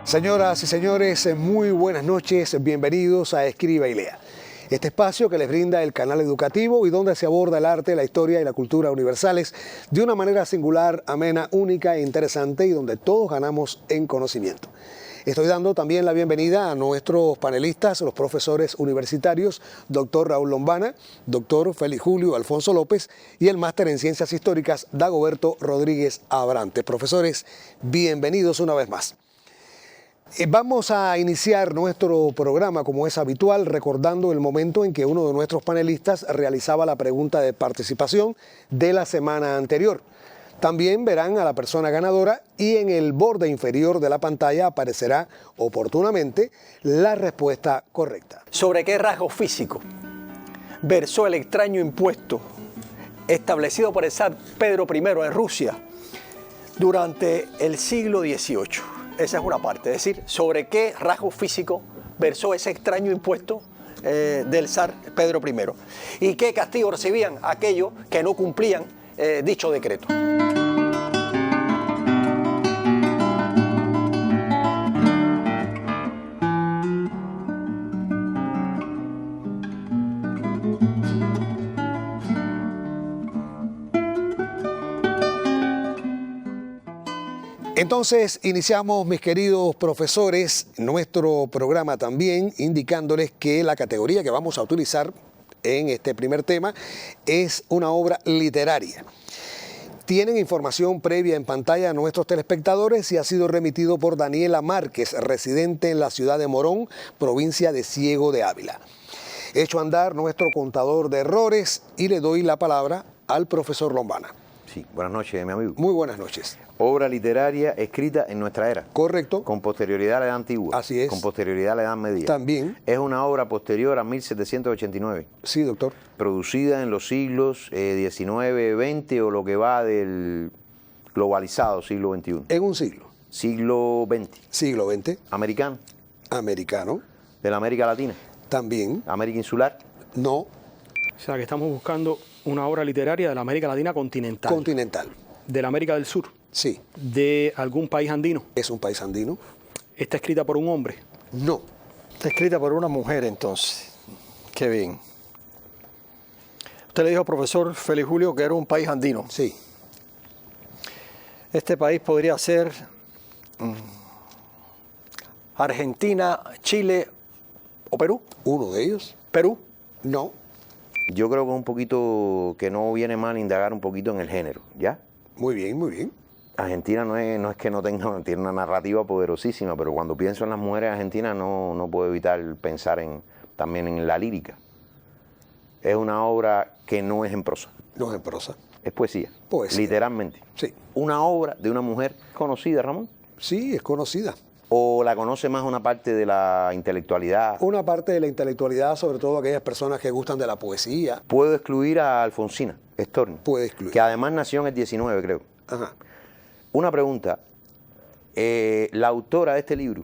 Señoras y señores, muy buenas noches, bienvenidos a Escriba y Lea. Este espacio que les brinda el canal educativo y donde se aborda el arte, la historia y la cultura universales de una manera singular, amena, única e interesante y donde todos ganamos en conocimiento. Estoy dando también la bienvenida a nuestros panelistas, los profesores universitarios, doctor Raúl Lombana, doctor Félix Julio Alfonso López y el máster en Ciencias Históricas, Dagoberto Rodríguez Abrantes. Profesores, bienvenidos una vez más. Vamos a iniciar nuestro programa, como es habitual, recordando el momento en que uno de nuestros panelistas realizaba la pregunta de participación de la semana anterior. También verán a la persona ganadora y en el borde inferior de la pantalla aparecerá oportunamente la respuesta correcta. ¿Sobre qué rasgo físico versó el extraño impuesto establecido por el zar Pedro I en Rusia durante el siglo XVIII? Esa es una parte, es decir, sobre qué rasgo físico versó ese extraño impuesto del zar Pedro I y qué castigo recibían aquellos que no cumplían dicho decreto. Entonces iniciamos, mis queridos profesores, nuestro programa también indicándoles que la categoría que vamos a utilizar en este primer tema es una obra literaria. Tienen información previa en pantalla a nuestros telespectadores y ha sido remitido por Daniela Márquez, residente en la ciudad de Morón, provincia de Ciego de Ávila. He hecho andar nuestro contador de errores y le doy la palabra al profesor Lombana. Sí, buenas noches, mi amigo. Muy buenas noches. Obra literaria escrita en nuestra era. Correcto. Con posterioridad a la edad antigua. Así es. Con posterioridad a la edad media. También. Es una obra posterior a 1789. Sí, doctor. Producida en los siglos XIX, XX o lo que va del globalizado siglo XXI. En un siglo. Siglo XX. Siglo XX. Americano. Americano. De la América Latina. También. América Insular. No. O sea, que estamos buscando una obra literaria de la América Latina continental. Continental. De la América del Sur. Sí. De algún país andino. ¿Es un país andino? Está escrita por un hombre. No. Está escrita por una mujer, entonces. Qué bien. Usted le dijo al profesor Félix Julio que era un país andino. Sí. Este país podría ser Argentina, Chile o Perú. ¿Uno de ellos? Perú. No. Yo creo que es un poquito, que no viene mal indagar un poquito en el género, ¿ya? Muy bien, muy bien. Argentina no es que no tenga, tiene una narrativa poderosísima, pero cuando pienso en las mujeres argentinas no puedo evitar pensar también en la lírica. Es una obra que no es en prosa. No es en prosa. Es poesía. Poesía. Literalmente. Sí. Una obra de una mujer conocida, Ramón. Sí, es conocida. ¿O la conoce más una parte de la intelectualidad? Una parte de la intelectualidad, sobre todo aquellas personas que gustan de la poesía. Puedo excluir a Alfonsina Storni. Puede excluir. Que además nació en el 19, creo. Ajá. Una pregunta. La autora de este libro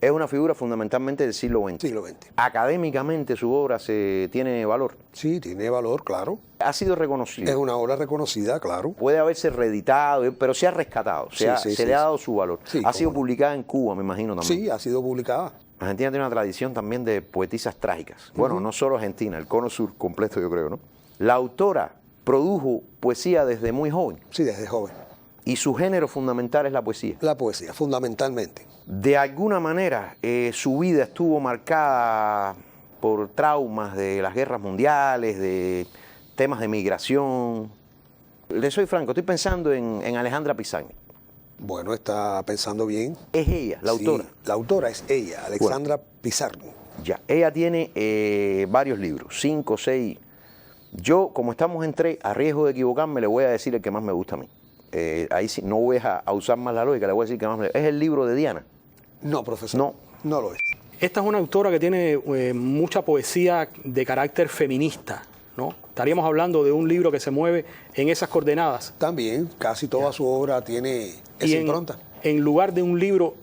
es una figura fundamentalmente del siglo XX. Siglo XX. Académicamente su obra tiene valor. Sí, tiene valor, claro. Ha sido reconocida. Es una obra reconocida, claro. Puede haberse reeditado, pero se ha rescatado. Se le ha dado su valor. Sí, ha sido cómo no. publicada en Cuba, me imagino también. Sí, ha sido publicada. Argentina tiene una tradición también de poetisas trágicas. Bueno, no solo Argentina, el cono sur completo, yo creo, ¿no? La autora produjo poesía desde muy joven. Sí, desde joven. Y su género fundamental es la poesía. La poesía, fundamentalmente. De alguna manera, su vida estuvo marcada por traumas de las guerras mundiales, de temas de migración. Le soy franco, estoy pensando en Alejandra Pizarro. Bueno, está pensando bien. Es ella, la autora. Sí, la autora es ella, Alexandra Pizarro. Ya, ella tiene varios libros, 5, 6. Yo, como estamos en 3, a riesgo de equivocarme, le voy a decir el que más me gusta a mí. Ahí sí, no voy a usar más la lógica, le voy a decir que más me gusta. Es el libro de Diana. No, profesor. No lo es. Esta es una autora que tiene mucha poesía de carácter feminista, ¿no? Estaríamos hablando de un libro que se mueve en esas coordenadas. También, casi toda su obra tiene esa impronta. En lugar de un libro,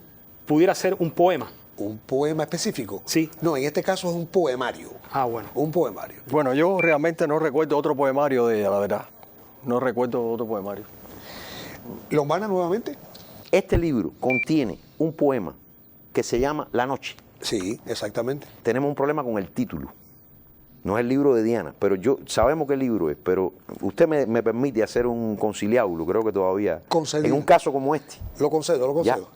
pudiera ser un poema. ¿Un poema específico? Sí. No, en este caso es un poemario. Ah, bueno. Un poemario. Bueno, yo realmente no recuerdo otro poemario de ella, la verdad. No recuerdo otro poemario. ¿Lombana nuevamente? Este libro contiene un poema que se llama La Noche. Sí, exactamente. Tenemos un problema con el título. No es el libro de Diana, pero sabemos qué libro es, pero usted me permite hacer un conciliábulo, creo que todavía, Concedido. en un caso como este. Lo concedo, lo concedo.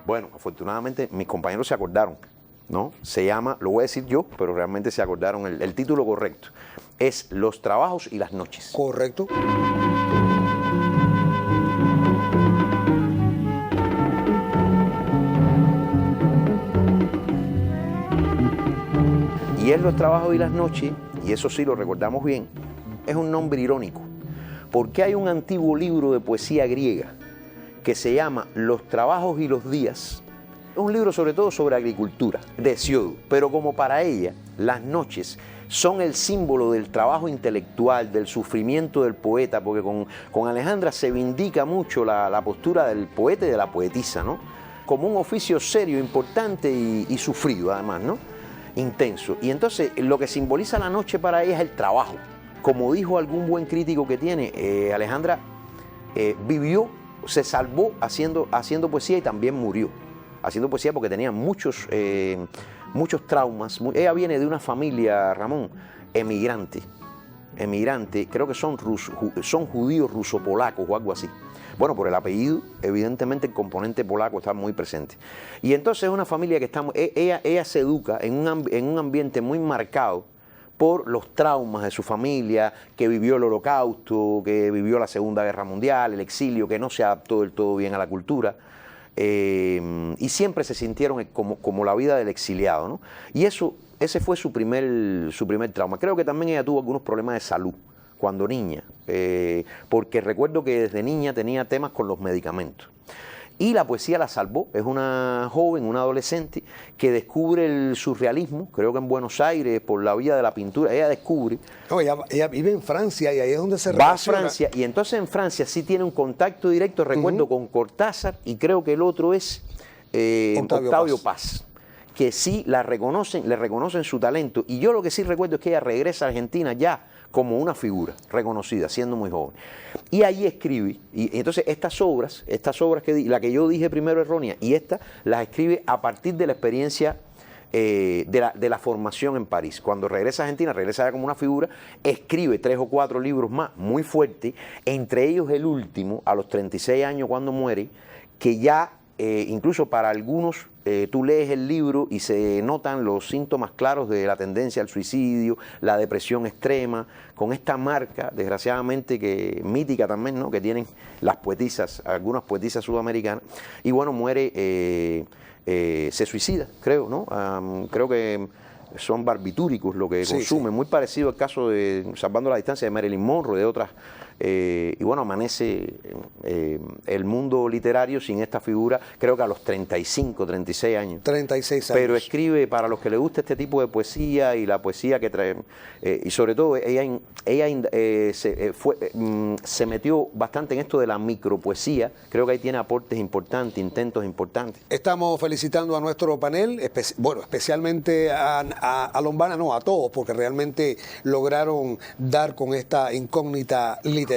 Bueno, afortunadamente mis compañeros se acordaron, ¿no? Se llama, lo voy a decir yo, pero realmente se acordaron, el título correcto es Los trabajos y las noches. Correcto. Y es Los trabajos y las noches, y eso sí lo recordamos bien, es un nombre irónico, porque hay un antiguo libro de poesía griega que se llama Los trabajos y los días. Es un libro sobre todo sobre agricultura, de Hesíodo, pero como para ella, las noches son el símbolo del trabajo intelectual, del sufrimiento del poeta, porque con Alejandra se vindica mucho la postura del poeta y de la poetisa, ¿no? Como un oficio serio, importante y sufrido además, ¿no? Intenso. Y entonces lo que simboliza la noche para ella es el trabajo. Como dijo algún buen crítico que tiene, Alejandra vivió, se salvó haciendo poesía y también murió haciendo poesía porque tenía muchos traumas. Ella viene de una familia, Ramón, emigrante, creo que son judíos rusopolacos o algo así. Bueno, por el apellido, evidentemente el componente polaco está muy presente. Y entonces es una familia que ella se educa en un ambiente muy marcado por los traumas de su familia, que vivió el Holocausto, que vivió la Segunda Guerra Mundial, el exilio, que no se adaptó del todo bien a la cultura. Y siempre se sintieron como la vida del exiliado, ¿no? Y ese fue su primer trauma. Creo que también ella tuvo algunos problemas de salud cuando niña, porque recuerdo que desde niña tenía temas con los medicamentos. Y la poesía la salvó. Es una joven, una adolescente que descubre el surrealismo, creo que en Buenos Aires, por la vía de la pintura. Ella descubre. No, ella vive en Francia y ahí es donde se va relaciona. a Francia y entonces en Francia sí tiene un contacto directo, recuerdo, con Cortázar, y creo que el otro es Octavio Paz, que sí le reconocen su talento. Y yo lo que sí recuerdo es que ella regresa a Argentina ya como una figura reconocida, siendo muy joven. Y ahí escribe, y entonces estas obras la que yo dije primero errónea, y esta las escribe a partir de la experiencia de la formación en París. Cuando regresa a Argentina, regresa ya como una figura, escribe 3 o 4 libros más, muy fuertes, entre ellos el último, a los 36 años cuando muere, que ya incluso para algunos tú lees el libro y se notan los síntomas claros de la tendencia al suicidio, la depresión extrema, con esta marca, desgraciadamente, mítica también, ¿no?, que tienen las poetisas, algunas poetisas sudamericanas. Y bueno, muere, se suicida, creo, ¿no? Creo que son barbitúricos lo que consumen, muy parecido al caso de, salvando la distancia, de Marilyn Monroe, de otras. Y bueno, amanece el mundo literario sin esta figura, creo que a los 35, 36 años. 36 años. Pero escribe, para los que les gusta este tipo de poesía y la poesía que trae, y sobre todo ella se metió bastante en esto de la micropoesía. Creo que ahí tiene aportes importantes, intentos importantes. Estamos felicitando a nuestro panel, especialmente a Lombana, no, a todos, porque realmente lograron dar con esta incógnita literaria.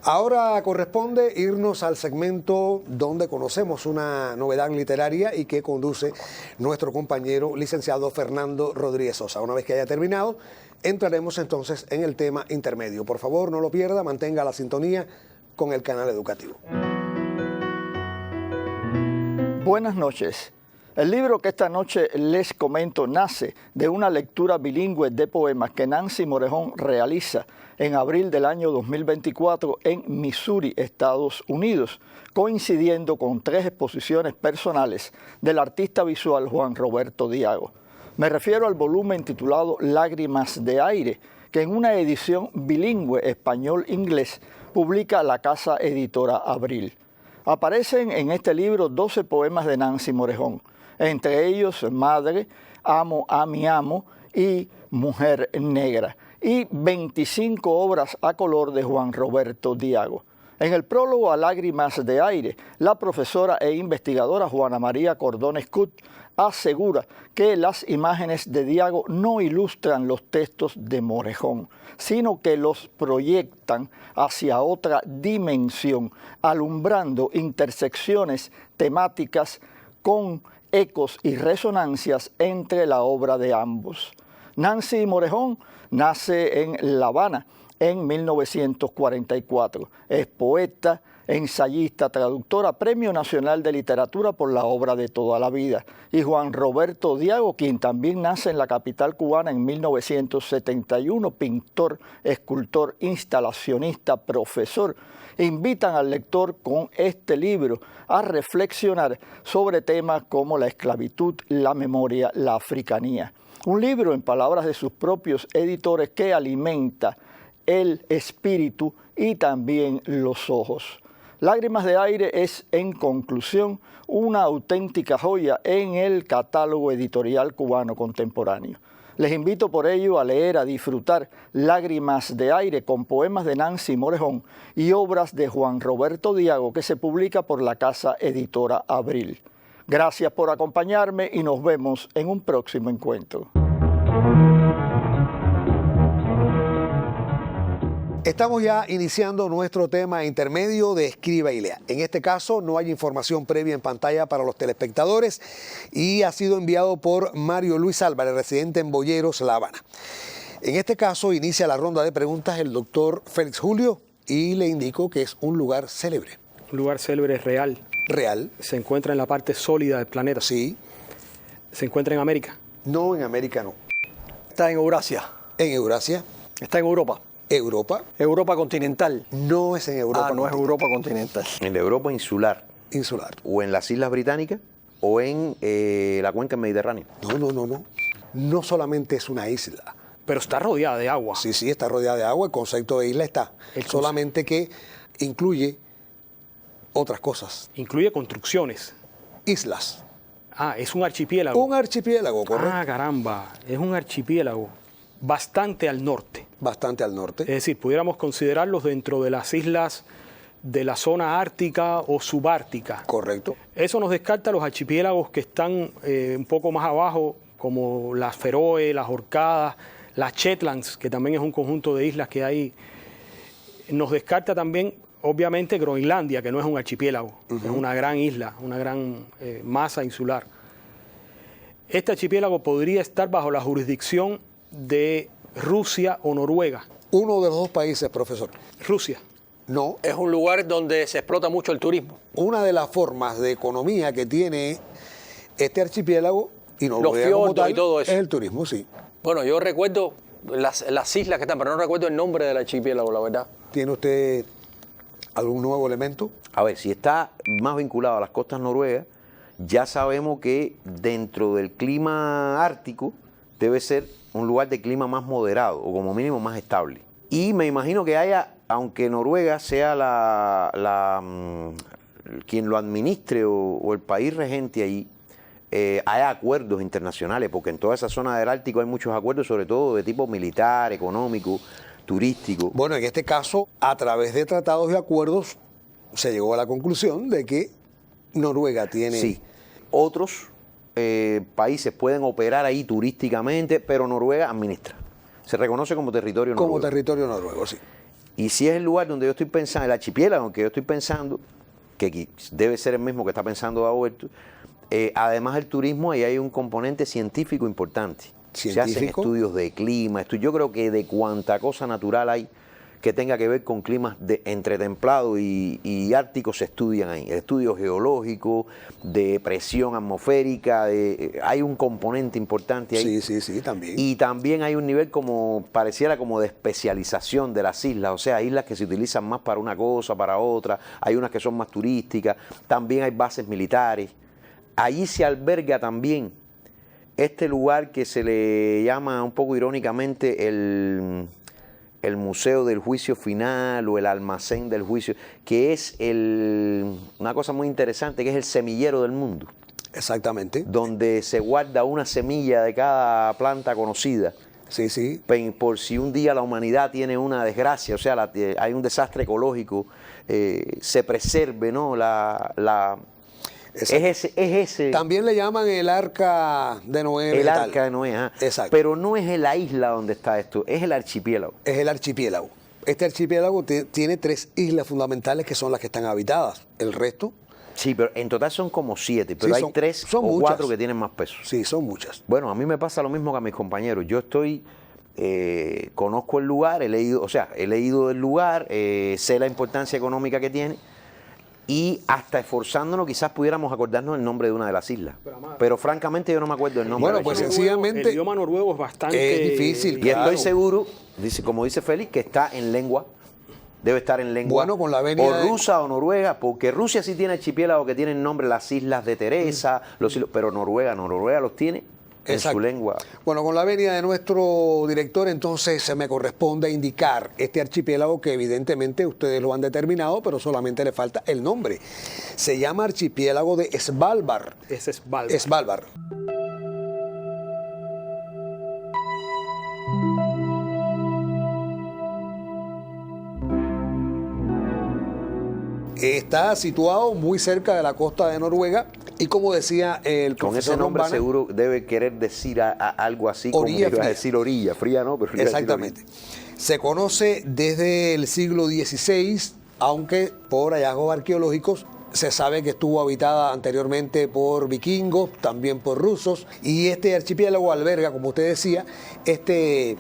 Ahora corresponde irnos al segmento donde conocemos una novedad literaria y que conduce nuestro compañero licenciado Fernando Rodríguez Sosa. Una vez que haya terminado, entraremos entonces en el tema intermedio. Por favor, no lo pierda, mantenga la sintonía con el canal educativo. Buenas noches. El libro que esta noche les comento nace de una lectura bilingüe de poemas que Nancy Morejón realiza en abril del año 2024 en Missouri, Estados Unidos, coincidiendo con 3 exposiciones personales del artista visual Juan Roberto Diago. Me refiero al volumen titulado Lágrimas de Aire, que en una edición bilingüe español-inglés publica la casa editora Abril. Aparecen en este libro 12 poemas de Nancy Morejón, entre ellos Madre, Amo a mi amo y Mujer Negra, y 25 obras a color de Juan Roberto Diago. En el prólogo a Lágrimas de Aire, la profesora e investigadora Juana María Cordones Cut asegura que las imágenes de Diago no ilustran los textos de Morejón, sino que los proyectan hacia otra dimensión, alumbrando intersecciones temáticas con ecos y resonancias entre la obra de ambos. Nancy Morejón nace en La Habana en 1944. Es poeta, ensayista, traductora, Premio Nacional de Literatura por la obra de toda la vida. Y Juan Roberto Diago, quien también nace en la capital cubana en 1971, pintor, escultor, instalacionista, profesor, invitan al lector con este libro a reflexionar sobre temas como la esclavitud, la memoria, la africanía. Un libro, en palabras de sus propios editores, que alimenta el espíritu y también los ojos. Lágrimas de Aire es, en conclusión, una auténtica joya en el catálogo editorial cubano contemporáneo. Les invito por ello a leer, a disfrutar Lágrimas de Aire con poemas de Nancy Morejón y obras de Juan Roberto Diago, que se publica por la casa editora Abril. Gracias por acompañarme y nos vemos en un próximo encuentro. Estamos ya iniciando nuestro tema intermedio de Escriba y Lea. En este caso no hay información previa en pantalla para los telespectadores y ha sido enviado por Mario Luis Álvarez, residente en Boyeros, La Habana. En este caso inicia la ronda de preguntas el doctor Félix Julio y le indico que es un lugar célebre. Un lugar célebre real. Real. Se encuentra en la parte sólida del planeta. Sí. Se encuentra en América. No, en América no. Está en Eurasia. En Eurasia. Está en Europa. Europa. Europa continental. No es en Europa. No es Europa continental. En la Europa insular. Insular. O en las Islas Británicas o en la cuenca mediterránea. No. No solamente es una isla. Pero está rodeada de agua. Sí, está rodeada de agua. El concepto de isla está. Solamente que incluye otras cosas. Incluye construcciones. Islas. Es un archipiélago. Un archipiélago, correcto. Caramba. Es un archipiélago bastante al norte. Bastante al norte. Es decir, pudiéramos considerarlos dentro de las islas de la zona ártica o subártica. Correcto. Eso nos descarta los archipiélagos que están un poco más abajo, como las Feroe, las Orcadas, las Shetlands, que también es un conjunto de islas que hay. Nos descarta también, obviamente, Groenlandia, que no es un archipiélago, es una gran isla, una gran masa insular. Este archipiélago podría estar bajo la jurisdicción de Rusia o Noruega. Uno de los dos países, profesor. Rusia. No. Es un lugar donde se explota mucho el turismo. Una de las formas de economía que tiene este archipiélago y Noruega los fiordos como tal, y todo eso. Es el turismo, sí. Bueno, yo recuerdo las islas que están, pero no recuerdo el nombre del archipiélago, la verdad. ¿Tiene usted algún nuevo elemento? A ver, si está más vinculado a las costas noruegas, ya sabemos que dentro del clima ártico debe ser un lugar de clima más moderado o como mínimo más estable. Y me imagino que haya, aunque Noruega sea quien lo administre o el país regente ahí, haya acuerdos internacionales, porque en toda esa zona del Ártico hay muchos acuerdos, sobre todo de tipo militar, económico, turístico. Bueno, en este caso, a través de tratados y acuerdos, se llegó a la conclusión de que Noruega tiene... Sí, otros países pueden operar ahí turísticamente, pero Noruega administra. Se reconoce como territorio noruego. Como territorio noruego, sí. Y si es el lugar donde yo estoy pensando, el archipiélago que yo estoy pensando, que debe ser el mismo que está pensando Dagoberto, además del turismo, ahí hay un componente científico importante. Se hacen estudios de clima, yo creo que de cuánta cosa natural hay que tenga que ver con climas entre templado y ártico se estudian ahí. Estudios geológicos, de presión atmosférica, hay un componente importante ahí. Sí, también. Y también hay un nivel pareciera como de especialización de las islas, o sea, islas que se utilizan más para una cosa, para otra, hay unas que son más turísticas, también hay bases militares. Allí se alberga también este lugar que se le llama un poco irónicamente el Museo del Juicio Final o el Almacén del Juicio, que es una cosa muy interesante, que es el semillero del mundo. Exactamente. Donde se guarda una semilla de cada planta conocida Sí, sí. por si un día la humanidad tiene una desgracia, o sea, hay un desastre ecológico, se preserve, ¿no? Es ese. También le llaman el arca de Noé. El arca de Noé, ajá. Exacto. Pero no es en la isla donde está esto, es el archipiélago. Es el archipiélago. Este archipiélago tiene 3 islas fundamentales que son las que están habitadas. El resto, Sí, pero en total son como 7, pero Sí, hay 3 o muchas. 4 que tienen más peso. sí, son muchas. Bueno, a mí me pasa lo mismo que a mis compañeros. Yo conozco el lugar, he leído del lugar, sé la importancia económica que tiene y hasta esforzándonos quizás pudiéramos acordarnos el nombre de una de las islas. Pero francamente yo no me acuerdo el nombre. Bueno, de pues la isla. sencillamente El idioma noruego es bastante es difícil, Y claro. estoy seguro, como dice Félix, que está en lengua. Debe estar en lengua Bueno, con la venia o de- rusa o noruega, porque Rusia sí tiene archipiélagos que tienen nombre, las islas de Teresa, pero Noruega los tiene en Exacto. su lengua. Bueno, con la venia de nuestro director, entonces se me corresponde indicar este archipiélago que evidentemente ustedes lo han determinado, pero solamente le falta el nombre. Se llama archipiélago de Svalbard. Ese es Svalbard. Svalbard. Está situado muy cerca de la costa de Noruega y como decía el Con profesor ese nombre Lombana, seguro debe querer decir algo así Orilla como que ibas a fría. decir orilla, fría no, pero iba a decir exactamente. orilla. Se conoce desde el siglo XVI, aunque por hallazgos arqueológicos se sabe que estuvo habitada anteriormente por vikingos, también por rusos, y este archipiélago alberga, como usted decía, este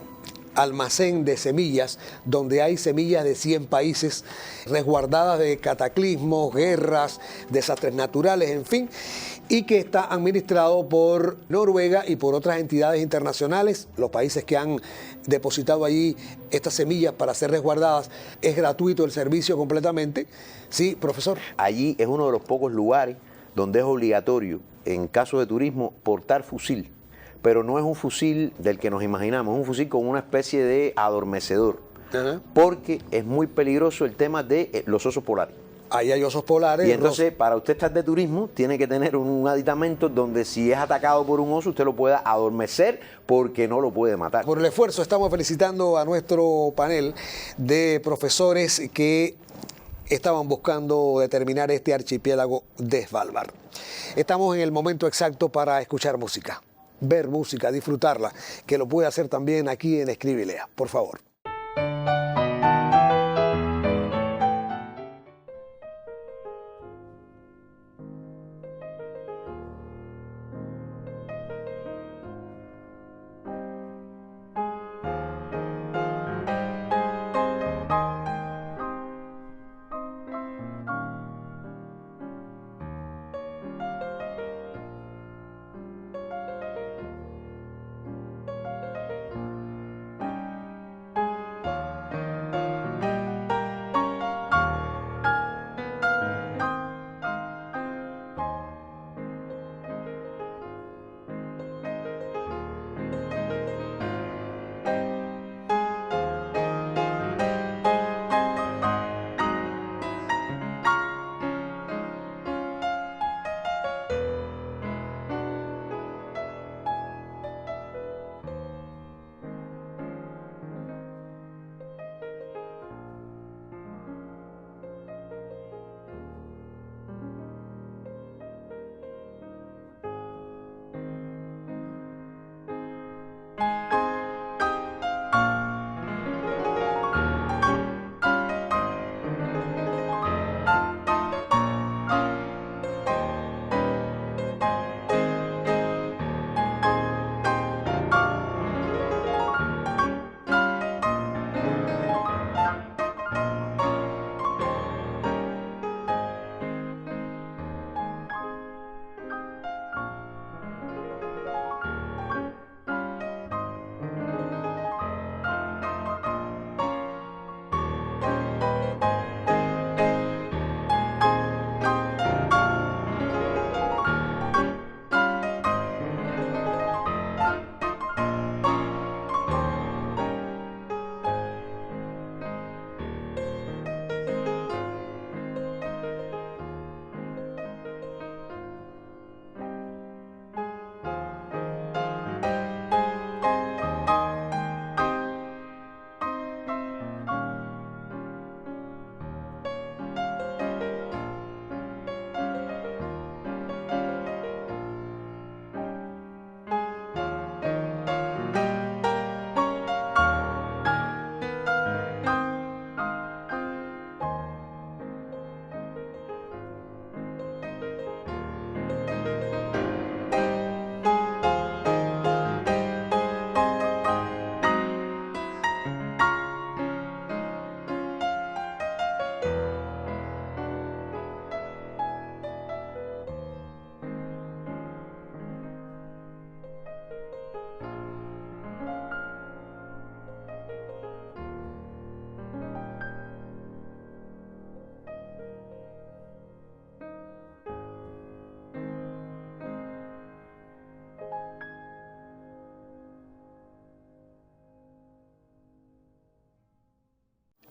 almacén de semillas, donde hay semillas de 100 países resguardadas de cataclismos, guerras, desastres naturales, en fin, y que está administrado por Noruega y por otras entidades internacionales. Los países que han depositado allí estas semillas para ser resguardadas, es gratuito el servicio completamente. Sí, profesor. Allí es uno de los pocos lugares donde es obligatorio, en caso de turismo, portar fusil. Pero no es un fusil del que nos imaginamos, es un fusil con una especie de adormecedor. Ajá. Porque es muy peligroso el tema de los osos polares. Ahí hay osos polares. Y entonces, para usted estar de turismo, tiene que tener un aditamento donde si es atacado por un oso, usted lo pueda adormecer porque no lo puede matar. Por el esfuerzo estamos felicitando a nuestro panel de profesores que estaban buscando determinar este archipiélago de Svalbard. Estamos en el momento exacto para escuchar música, ver música, disfrutarla, que lo puede hacer también aquí en Escribe y Lea, por favor.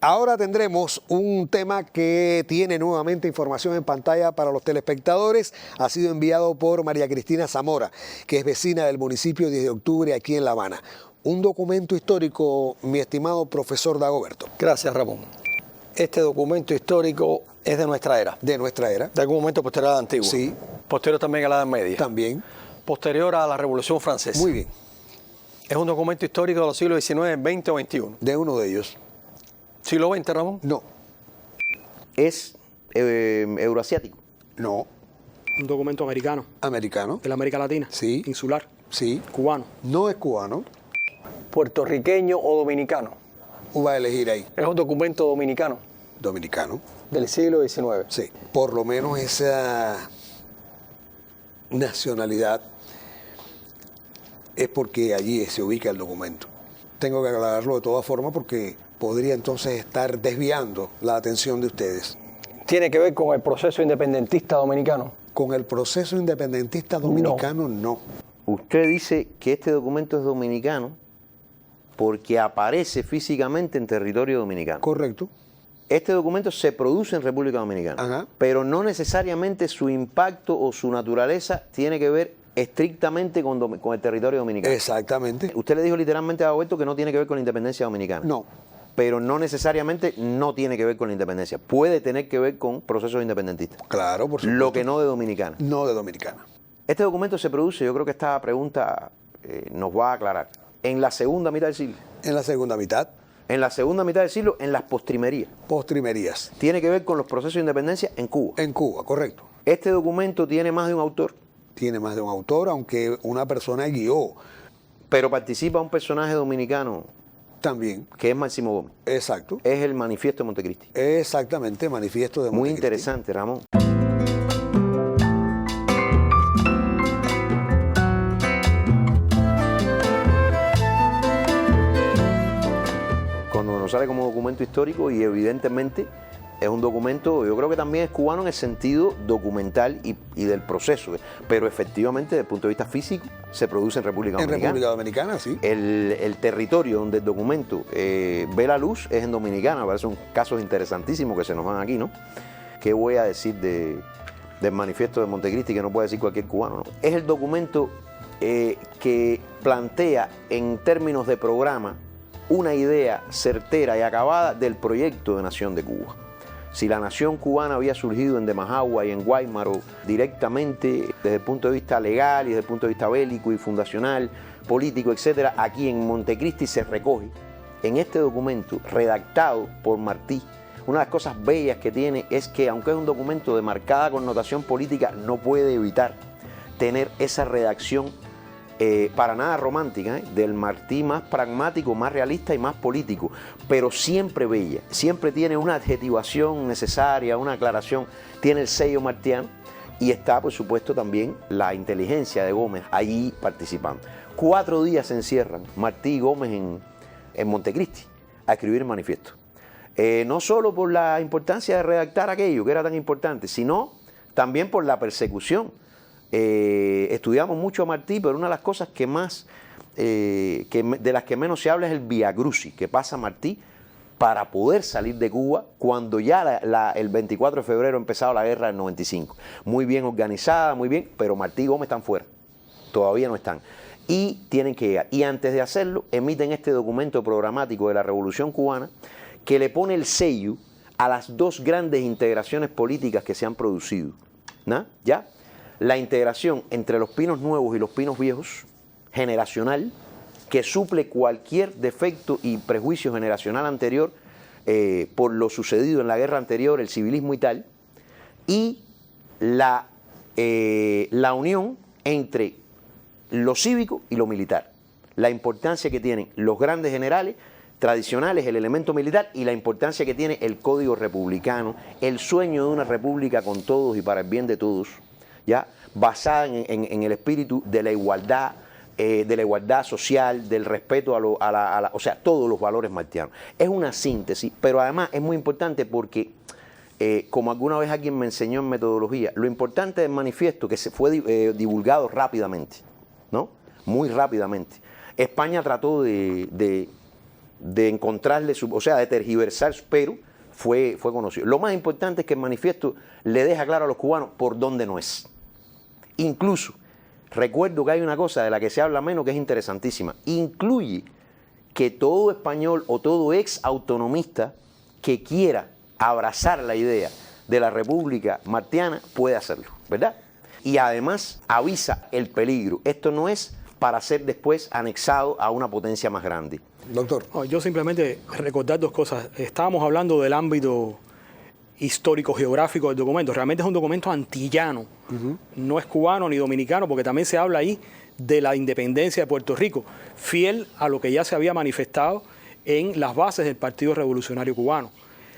Ahora tendremos un tema que tiene nuevamente información en pantalla para los telespectadores. Ha sido enviado por María Cristina Zamora, que es vecina del municipio 10 de octubre aquí en La Habana. Un documento histórico, mi estimado profesor Dagoberto. Gracias, Ramón. Este documento histórico es de nuestra era. De nuestra era. De algún momento posterior a la antigua. Sí. Posterior también a la Edad Media. También. Posterior a la Revolución Francesa. Muy bien. Es un documento histórico de los siglos XIX, XX o XXI. De uno de ellos. ¿Siglo XX, Ramón? No. Es euroasiático. No. Un documento americano, Americano. de la América Latina, Sí. insular, Sí. cubano. No es cubano. Puertorriqueño o dominicano. Va a elegir ahí. Es un documento dominicano Dominicano. del siglo XIX. Sí. Por lo menos esa nacionalidad es porque allí se ubica el documento. Tengo que aclararlo de todas formas porque podría entonces estar desviando la atención de ustedes. ¿Tiene que ver con el proceso independentista dominicano? Con el proceso independentista dominicano, no. Usted dice que este documento es dominicano porque aparece físicamente en territorio dominicano. Correcto. Este documento se produce en República Dominicana, Ajá. pero no necesariamente su impacto o su naturaleza tiene que ver estrictamente con el territorio dominicano. Exactamente. Usted le dijo literalmente a Roberto que no tiene que ver con la independencia dominicana. No. Pero no necesariamente no tiene que ver con la independencia. Puede tener que ver con procesos independentistas. Claro, por supuesto. Lo que no de dominicana. No de dominicana. Este documento se produce, yo creo que esta pregunta nos va a aclarar, en la segunda mitad del siglo. En la segunda mitad, En la segunda mitad del siglo, en las postrimerías. postrimerías. Tiene que ver con los procesos de independencia en Cuba. En Cuba, correcto. Este documento tiene más de un autor, Tiene más de un autor, aunque una persona guió pero participa un personaje dominicano también. que es Máximo Gómez. Exacto. Es el Manifiesto de Montecristi. Exactamente, manifiesto de Muy Montecristi. interesante, Ramón. Cuando nos sale como documento histórico y evidentemente es un documento, yo creo que también es cubano en el sentido documental y del proceso, pero efectivamente desde el punto de vista físico se produce en República En Dominicana. República Dominicana, sí. El territorio donde el documento ve la luz es en Dominicana. Me parece un caso interesantísimo que se nos van aquí, ¿no? ¿Qué voy a decir del manifiesto de Montecristi que no puede decir cualquier cubano, ¿no? Es el documento que plantea en términos de programa una idea certera y acabada del proyecto de nación de Cuba. Si la nación cubana había surgido en Demajagua y en Guaymaro directamente desde el punto de vista legal y desde el punto de vista bélico y fundacional, político, etcétera, aquí en Montecristi se recoge en este documento redactado por Martí. Una de las cosas bellas que tiene es que, aunque es un documento de marcada connotación política, no puede evitar tener esa redacción para nada romántica, del Martí más pragmático, más realista y más político, pero siempre bella, siempre tiene una adjetivación necesaria, una aclaración, tiene el sello martiano y está, por supuesto, también la inteligencia de Gómez ahí participando. 4 días se encierran Martí y Gómez en Montecristi a escribir el manifiesto. No solo por la importancia de redactar aquello que era tan importante, sino también por la persecución. Estudiamos mucho a Martí, pero una de las cosas que más, de las que menos se habla es el viacrucis que pasa Martí para poder salir de Cuba cuando ya el 24 de febrero ha empezado la guerra del 95. Muy bien organizada, muy bien, pero Martí y Gómez están fuera, todavía no están. Y tienen que llegar. Y antes de hacerlo, emiten este documento programático de la Revolución Cubana que le pone el sello a las 2 grandes integraciones políticas que se han producido, ¿no? ¿Ya? La integración entre los pinos nuevos y los pinos viejos, generacional, que suple cualquier defecto y prejuicio generacional anterior por lo sucedido en la guerra anterior, el civilismo y tal, y la unión entre lo cívico y lo militar, la importancia que tienen los grandes generales tradicionales, el elemento militar, y la importancia que tiene el código republicano, el sueño de una república con todos y para el bien de todos, ¿ya? Basada en el espíritu de la igualdad social, del respeto o sea, todos los valores martianos. Es una síntesis, pero además es muy importante porque, como alguna vez alguien me enseñó en metodología, lo importante del manifiesto que se fue divulgado rápidamente, ¿no? Muy rápidamente. España trató de de encontrarle, o sea, de tergiversar, pero fue conocido. Lo más importante es que el manifiesto le deja claro a los cubanos por dónde no es. Incluso, recuerdo que hay una cosa de la que se habla menos que es interesantísima. Incluye que todo español o todo ex autonomista que quiera abrazar la idea de la República Martiana puede hacerlo, ¿verdad? Y además avisa el peligro. Esto no es para ser después anexado a una potencia más grande. Doctor. Yo simplemente recordar dos cosas. Estábamos hablando del ámbito histórico-geográfico del documento. Realmente es un documento antillano. No es cubano ni dominicano, porque también se habla ahí de la independencia de Puerto Rico, fiel a lo que ya se había manifestado en las bases del Partido Revolucionario Cubano.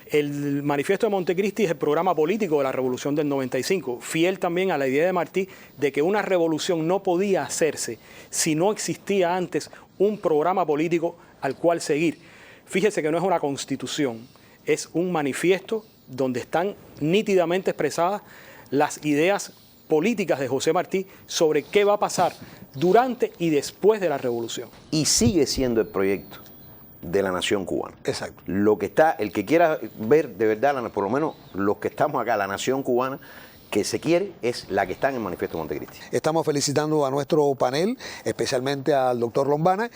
El Manifiesto de Montecristi es el programa político de la Revolución del 95, fiel también a la idea de Martí de que una revolución no podía hacerse si no existía antes un programa político al cual seguir. Fíjese que no es una constitución, es un manifiesto donde están nítidamente expresadas las ideas políticas de José Martí sobre qué va a pasar durante y después de la revolución. Y sigue siendo el proyecto de la nación cubana. Exacto. Lo que está, el que quiera ver de verdad, por lo menos los que estamos acá, la nación cubana que se quiere es la que está en el Manifiesto Montecristi. Estamos felicitando a nuestro panel, especialmente al doctor Lombana,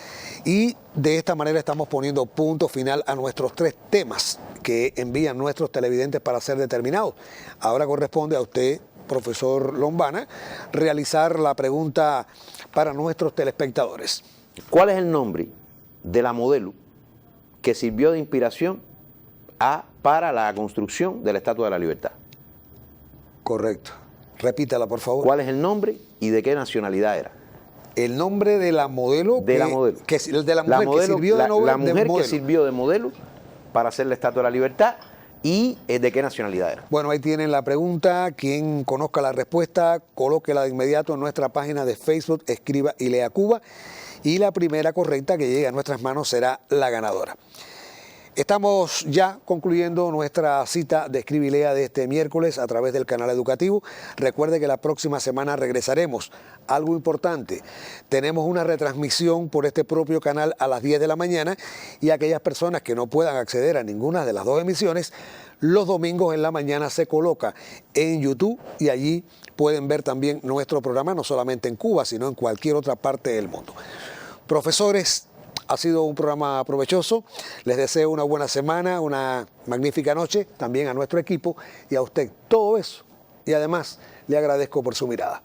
y de esta manera estamos poniendo punto final a nuestros 3 temas que envían nuestros televidentes para ser determinados. Ahora corresponde a usted, profesor Lombana, realizar la pregunta para nuestros telespectadores. ¿Cuál es el nombre de la modelo que sirvió de inspiración para la construcción de la Estatua de la Libertad? Correcto. Repítala, por favor. ¿Cuál es el nombre y de qué nacionalidad era? El nombre de la modelo. De la modelo. Que sirvió de modelo. La mujer que sirvió de modelo para hacer la Estatua de la Libertad y de qué nacionalidad era. Bueno, ahí tienen la pregunta. Quien conozca la respuesta, colóquela de inmediato en nuestra página de Facebook, escriba y lea Cuba. Y la primera correcta que llegue a nuestras manos será la ganadora. Estamos ya concluyendo nuestra cita de Escribe y Lea de este miércoles a través del canal educativo. Recuerde que la próxima semana regresaremos. Algo importante, tenemos una retransmisión por este propio canal a las 10 de la mañana y aquellas personas que no puedan acceder a ninguna de las 2 emisiones, los domingos en la mañana se coloca en YouTube y allí pueden ver también nuestro programa, no solamente en Cuba, sino en cualquier otra parte del mundo. Profesores, ha sido un programa provechoso. Les deseo una buena semana, una magnífica noche, también a nuestro equipo y a usted todo eso. Y además le agradezco por su mirada.